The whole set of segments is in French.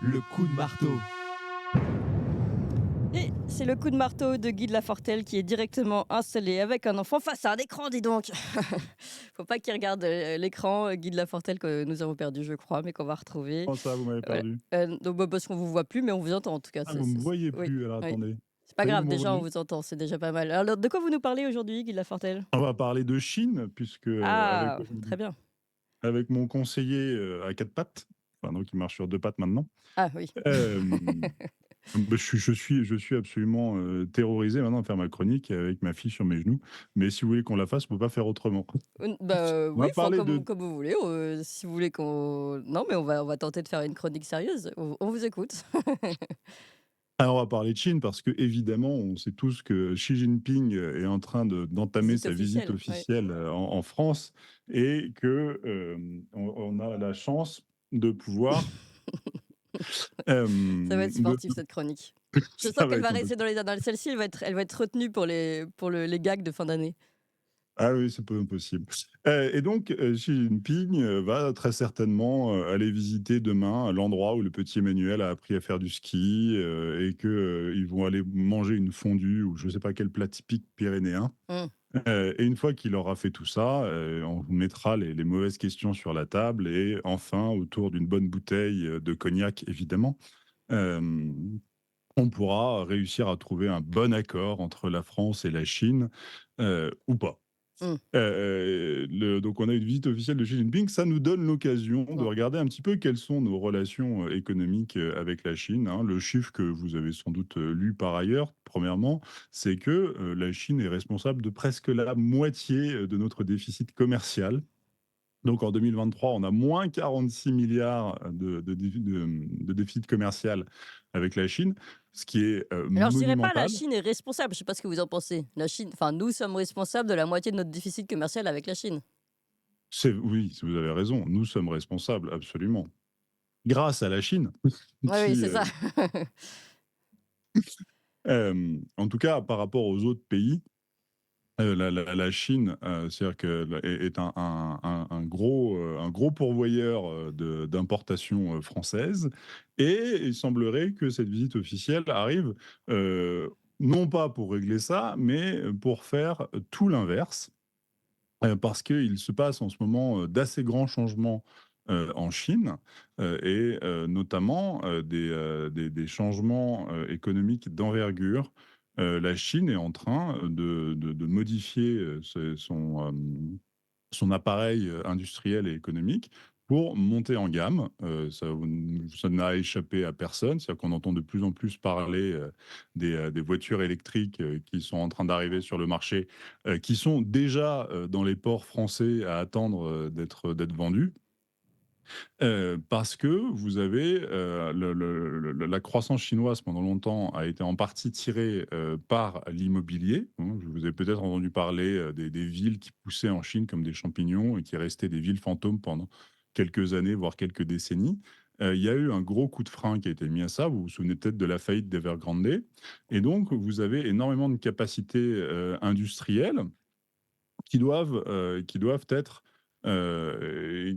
Le coup de marteau. Et c'est le coup de marteau de Guy de Lafortelle qui est directement installé avec un enfant face à un écran, dis donc. Faut pas qu'il regarde l'écran, Guy de Lafortelle, que nous avons perdu, je crois, mais qu'on va retrouver. Comment ça, vous m'avez Voilà. perdu? Donc, bah, parce qu'on vous voit plus, mais on vous entend en tout cas. Ah, vous me voyez Oui, plus, alors oui. attendez. C'est pas Ça y est, vous grave, déjà on m'entendez? vous entend, c'est déjà pas mal. Alors, de quoi vous nous parlez aujourd'hui, Guy de Lafortelle? On va parler de Chine, puisque Ah, très bien. avec mon conseiller à quatre pattes, enfin donc il marche sur deux pattes maintenant, Ah oui. euh, bah, je suis absolument terrorisé maintenant de faire ma chronique avec ma fille sur mes genoux. Mais si vous voulez qu'on la fasse, on peut pas faire autrement. Bah, On oui, va enfin parler de comme vous voulez, si vous voulez qu'on non, mais on va tenter de faire une chronique sérieuse. On vous écoute. Alors, on va parler de Chine parce que évidemment, on sait tous que Xi Jinping est en train d'entamer Visite sa visite officielle, ouais. officielle en France et que on a la chance de pouvoir Ça va être de sportif cette chronique. Je sens ça va qu'elle va être un peu. rester dans celle-ci, elle va être retenue pour les gags de fin d'année. Ah oui, c'est pas impossible. Et donc, Xi Jinping va très certainement aller visiter demain l'endroit où le petit Emmanuel a appris à faire du ski et que ils vont aller manger une fondue ou je sais pas quel plat typique pyrénéen. Mmh. Et une fois qu'il aura fait tout ça, on vous mettra les mauvaises questions sur la table et enfin, autour d'une bonne bouteille, de cognac évidemment, hem, on pourra réussir à trouver un bon accord entre la France et la Chine, ou pas. Mmh. Donc on a une visite officielle de Xi Jinping, ça nous donne l'occasion de Bon. regarder un petit peu quelles sont nos relations, économiques, avec la Chine, hein. Le chiffre que vous avez sans doute, lu par ailleurs, premièrement, c'est que, la Chine est responsable de presque la moitié, de notre déficit commercial. Donc en 2023, on a moins 46 milliards de déficit commercial avec la Chine, ce qui est, Alors je dirais pas la monumental. Chine est responsable, je sais pas ce que vous en pensez. La Chine enfin nous sommes responsables de la moitié de notre déficit commercial avec la Chine. C'est Oui, vous avez raison, nous sommes responsables, absolument. Grâce à la Chine Oui, oui, qui, c'est ça. en tout cas par rapport aux autres pays, la Chine, c'est-à-dire que est un gros pourvoyeur, d'importations, françaises et il semblerait que cette visite officielle arrive, heu, non pas pour régler ça, mais pour faire tout l'inverse. Parce qu'il se passe en ce moment, d'assez grands changements, en Chine, notamment, des changements, économiques d'envergure. La Chine est en train, de modifier, son appareil, industriel et économique pour monter en gamme. Ça n'a échappé à personne. C'est-à-dire qu'on entend de plus en plus parler, des voitures électriques, qui sont en train d'arriver sur le marché, qui sont déjà, dans les ports français à attendre, d'être vendus. Parce que vous avez, la croissance chinoise pendant longtemps a été en partie tirée, par l'immobilier, hein. Je vous ai peut-être entendu parler, des villes qui poussaient en Chine comme des champignons et qui restaient des villes fantômes pendant quelques années, voire quelques décennies. Il y a eu un gros coup de frein qui a été mis à ça. Vous vous souvenez peut-être de la faillite d'Evergrande et donc vous avez énormément de capacités, industrielles qui doivent être,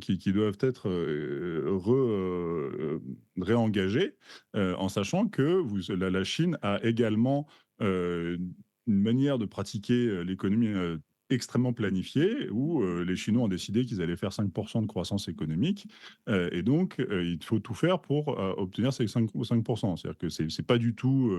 qui doivent être, réengagées, en sachant que la Chine a également, heu, une manière de pratiquer, l'économie, extrêmement planifiée où, les Chinois ont décidé qu'ils allaient faire 5 de croissance économique, et donc, il faut tout faire pour, obtenir ces 5. C'est-à-dire que c'est pas du tout,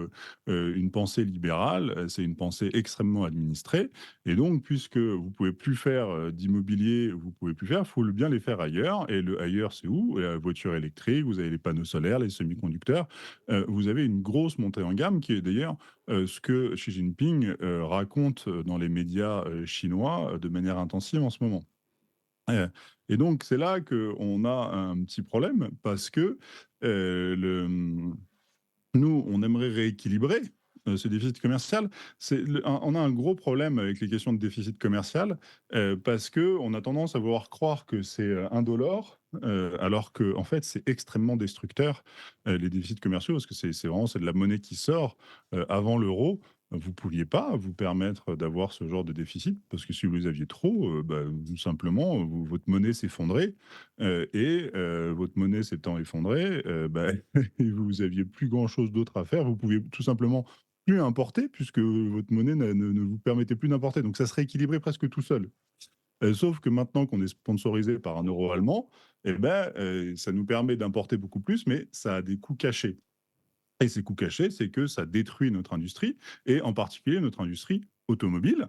une pensée libérale, c'est une pensée extrêmement administrée et donc, puisque vous pouvez plus faire, d'immobilier, vous pouvez plus faire, faut le bien les faire ailleurs et le ailleurs, c'est où? La voiture électrique, vous avez les panneaux solaires, les semi-conducteurs. Vous avez une grosse montée en gamme qui est d'ailleurs, ce que Xi Jinping, raconte, dans les médias, chinois, de manière intensive en ce moment. Heu et donc c'est là qu'on a un petit problème parce que, nous, on aimerait rééquilibrer, ce déficit commercial. On a un gros problème avec les questions de déficit commercial, parce qu'on a tendance à vouloir croire que c'est, indolore, alors qu'en fait, c'est extrêmement destructeur, les déficits commerciaux parce que c'est de la monnaie qui sort, avant l'euro. vous pouviez pas vous permettre d'avoir ce genre de déficit parce que si vous aviez trop, bah, tout simplement, votre monnaie s'effondrait, votre monnaie s'étant effondrée, bah, vous aviez plus grand chose d'autre à faire. Vous pouviez tout simplement plus importer puisque votre monnaie ne vous permettait plus d'importer. Donc ça se rééquilibrait presque tout seul. Sauf que maintenant qu'on est sponsorisé par un euro allemand, et ben, ça nous permet d'importer beaucoup plus, mais ça a des coûts cachés. Et ces coûts cachés, c'est que ça détruit notre industrie et en particulier notre industrie automobile.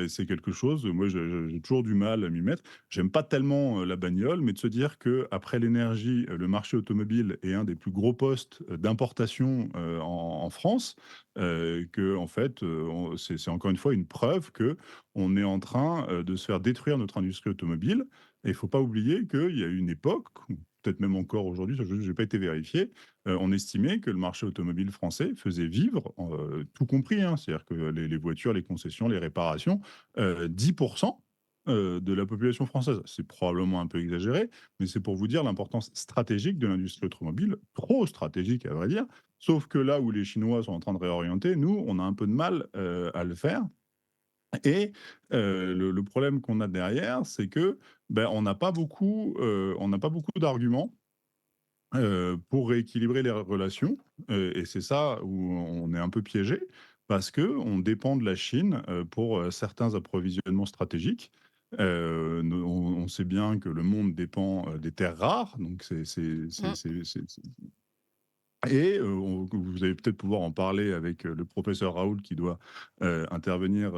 C'est quelque chose, moi j'ai toujours du mal à m'y mettre. J'aime pas tellement, la bagnole, mais de se dire qu'après l'énergie, le marché automobile est un des plus gros postes, d'importation, en France, qu'en fait, c'est encore une fois une preuve qu'on est en train, de se faire détruire notre industrie automobile et il faut pas oublier qu'il y a eu une époque, ou peut-être même encore aujourd'hui, ça je n'ai pas été vérifié, on estimait que le marché automobile français faisait vivre, tout compris, hein, c'est-à-dire que les voitures, les concessions, les réparations, 10 de la population française. C'est probablement un peu exagéré, mais c'est pour vous dire l'importance stratégique de l'industrie automobile, trop stratégique à vrai dire. Sauf que là où les Chinois sont en train de réorienter, nous, on a un peu de mal, à le faire et le problème qu'on a derrière, c'est que, ben, on n'a pas beaucoup d'arguments pour rééquilibrer les relations, et c'est ça où on est un peu piégé parce que on dépend de la Chine, pour, certains approvisionnements stratégiques. On sait bien que le monde dépend, des terres rares, donc Mmh. c'est et vous allez peut-être pouvoir en parler avec, le professeur Raoul qui doit, intervenir,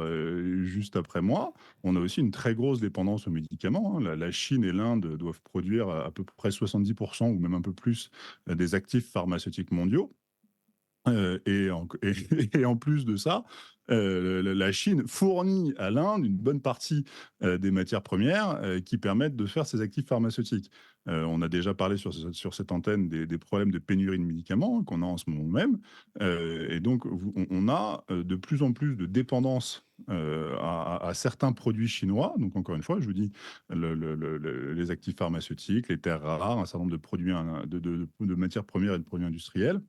juste après moi. On a aussi une très grosse dépendance aux médicaments, hein. La Chine et l'Inde doivent produire à peu près 70 ou même un peu plus, des actifs pharmaceutiques mondiaux. Et en plus de ça, la Chine fournit à l'Inde une bonne partie, des matières premières, qui permettent de faire ces actifs pharmaceutiques. On a déjà parlé sur cette antenne des problèmes de pénurie de médicaments, hein, qu'on a en ce moment même, et donc on a, de plus en plus de dépendance, à certains produits chinois. Donc encore une fois, je vous dis, les actifs pharmaceutiques, les terres rares, un certain nombre de produits, hein, de matières premières et de produits industriels.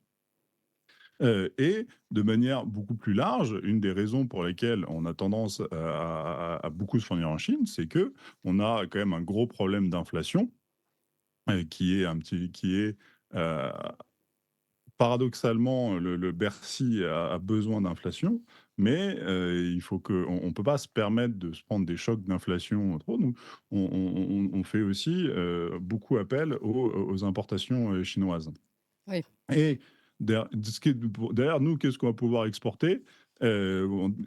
Et de manière beaucoup plus large, une des raisons pour lesquelles on a tendance à beaucoup se fournir en Chine, c'est que on a quand même un gros problème d'inflation, qui est, heu, paradoxalement, le Bercy a besoin d'inflation, mais il faut on peut pas se permettre de se prendre des chocs d'inflation trop. Donc on fait aussi, beaucoup appel aux importations, chinoises. Oui. Et derrière nous, qu'est-ce qu'on va pouvoir exporter?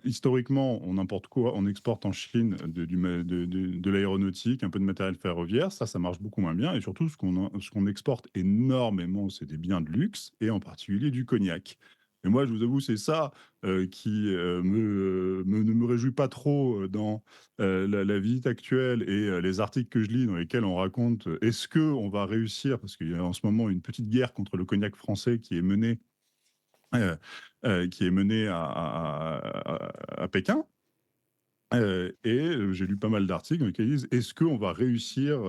Historiquement, on importe quoi? On exporte en Chine de l'aéronautique, un peu de matériel ferroviaire. Ça marche beaucoup moins bien et surtout ce qu'on exporte énormément, c'est des biens de luxe et en particulier du cognac. Et moi, je vous avoue, c'est ça, qui, ne me réjouit pas trop, dans, la visite actuelle et les articles que je lis dans lesquels on raconte, est-ce qu'on va réussir parce qu'il y a en ce moment une petite guerre contre le cognac français heu qui est menée à Pékin. J'ai lu pas mal d'articles dans lesquels ils disent: «Est-ce qu'on va réussir,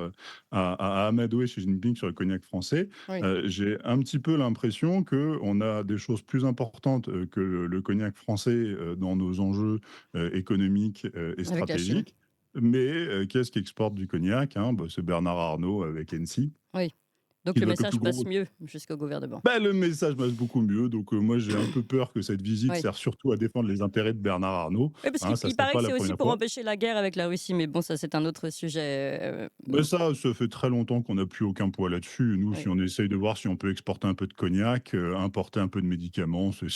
à amadouer Xi Jinping sur le cognac français?» Oui, J'ai un petit peu l'impression qu'on a des choses plus importantes, que le cognac français, dans nos enjeux, économiques, et avec la Chine. stratégiques. Mais, qu'est-ce qui exporte du cognac, hein? Bah, c'est Bernard Arnault avec Hennessy, Oui. Donc qui le doit être le plus message passe gros. mieux jusqu'au gouvernement. Bah, le message passe beaucoup mieux, donc moi j'ai un peu peur que cette visite Oui. serve surtout à défendre les intérêts de Bernard Arnault, Oui, parce hein, qu'il ça il serait paraît pas que la c'est aussi première pour fois. empêcher la guerre avec la Russie, mais bon, ça, c'est un autre sujet, Mais ça fait très longtemps qu'on n'a plus aucun poids là-dessus. Nous, si oui, on essaye de voir si on peut exporter un peu de cognac, importer un peu de médicaments, on sera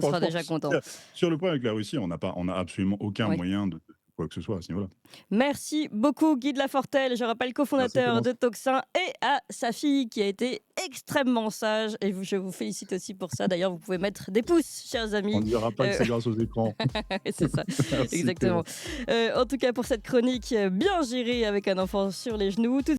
franchement, déjà content. sur le point avec la Russie, on n'a absolument aucun Oui. moyen de quoi que ce soit à ce niveau-là. Merci beaucoup Guy de Lafortelle, je rappelle Merci cofondateur Clémence. de Toxin et à sa fille qui a été extrêmement sage et je vous félicite aussi pour ça. D'ailleurs, vous pouvez mettre des pouces, chers On amis. ne dira pas que Heu, c'est grâce aux écrans. c'est ça, Merci exactement. Clémence. En tout cas pour cette chronique, bien gérée avec un enfant sur les genoux. Tout